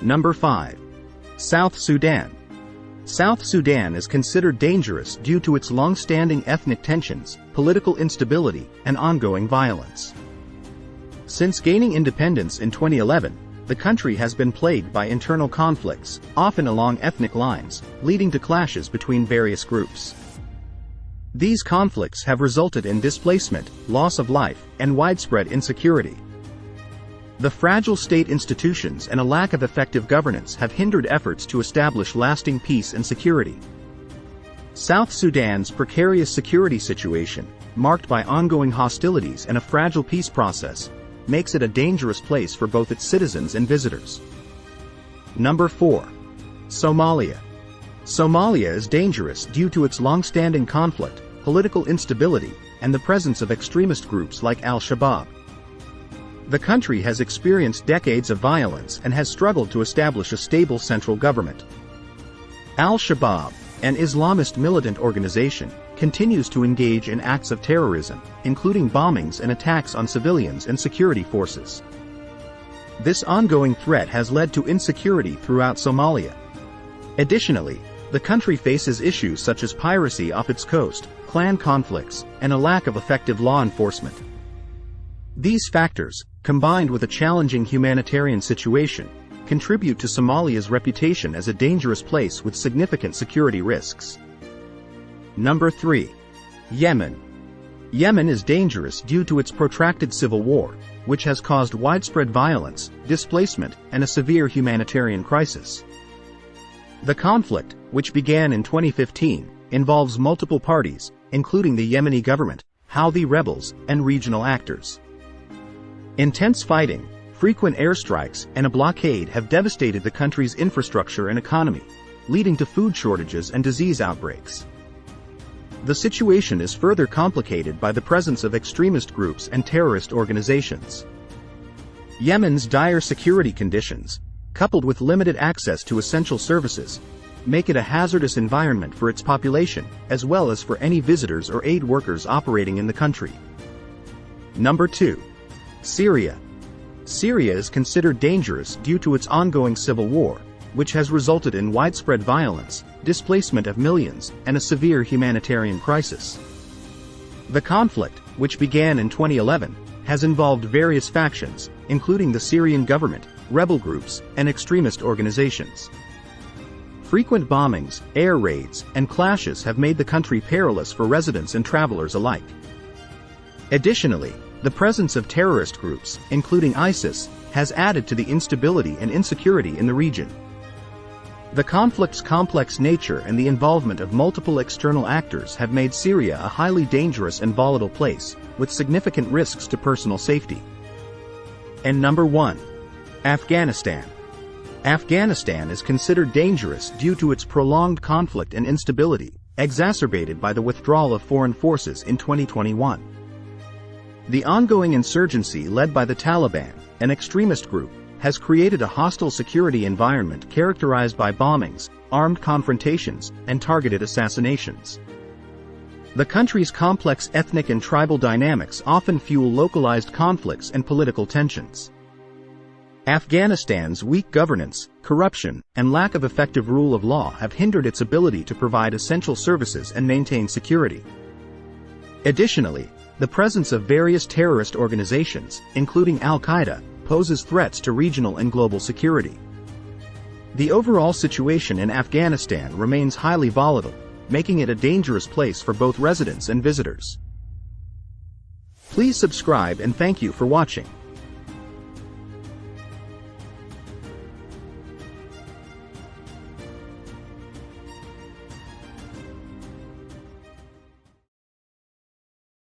Number 5. South Sudan. South Sudan is considered dangerous due to its long-standing ethnic tensions, political instability, and ongoing violence. Since gaining independence in 2011, the country has been plagued by internal conflicts, often along ethnic lines, leading to clashes between various groups. These conflicts have resulted in displacement, loss of life, and widespread insecurity. The fragile state institutions and a lack of effective governance have hindered efforts to establish lasting peace and security. South Sudan's precarious security situation, marked by ongoing hostilities and a fragile peace process, makes it a dangerous place for both its citizens and visitors. Number 4. Somalia. Somalia is dangerous due to its long-standing conflict, political instability, and the presence of extremist groups like Al-Shabaab. The country has experienced decades of violence and has struggled to establish a stable central government. Al-Shabaab, an Islamist militant organization, continues to engage in acts of terrorism, including bombings and attacks on civilians and security forces. This ongoing threat has led to insecurity throughout Somalia. Additionally, the country faces issues such as piracy off its coast, clan conflicts, and a lack of effective law enforcement. These factors, combined with a challenging humanitarian situation, contribute to Somalia's reputation as a dangerous place with significant security risks. Number 3. Yemen. Yemen is dangerous due to its protracted civil war, which has caused widespread violence, displacement, and a severe humanitarian crisis. The conflict, which began in 2015, involves multiple parties, including the Yemeni government, Houthi rebels, and regional actors. Intense fighting, frequent airstrikes, and a blockade have devastated the country's infrastructure and economy, leading to food shortages and disease outbreaks. The situation is further complicated by the presence of extremist groups and terrorist organizations. Yemen's dire security conditions, coupled with limited access to essential services, make it a hazardous environment for its population, as well as for any visitors or aid workers operating in the country. Number 2. Syria. Syria is considered dangerous due to its ongoing civil war, which has resulted in widespread violence, displacement of millions, and a severe humanitarian crisis. The conflict, which began in 2011, has involved various factions, including the Syrian government, rebel groups, and extremist organizations. Frequent bombings, air raids, and clashes have made the country perilous for residents and travelers alike. Additionally, the presence of terrorist groups, including ISIS, has added to the instability and insecurity in the region. The conflict's complex nature and the involvement of multiple external actors have made Syria a highly dangerous and volatile place, with significant risks to personal safety. And number 1. Afghanistan. Afghanistan is considered dangerous due to its prolonged conflict and instability, exacerbated by the withdrawal of foreign forces in 2021. The ongoing insurgency led by the Taliban, an extremist group, has created a hostile security environment characterized by bombings, armed confrontations, and targeted assassinations. The country's complex ethnic and tribal dynamics often fuel localized conflicts and political tensions. Afghanistan's weak governance, corruption, and lack of effective rule of law have hindered its ability to provide essential services and maintain security. Additionally, the presence of various terrorist organizations, including Al-Qaeda, poses threats to regional and global security. The overall situation in Afghanistan remains highly volatile, making it a dangerous place for both residents and visitors. Please subscribe and thank you for watching.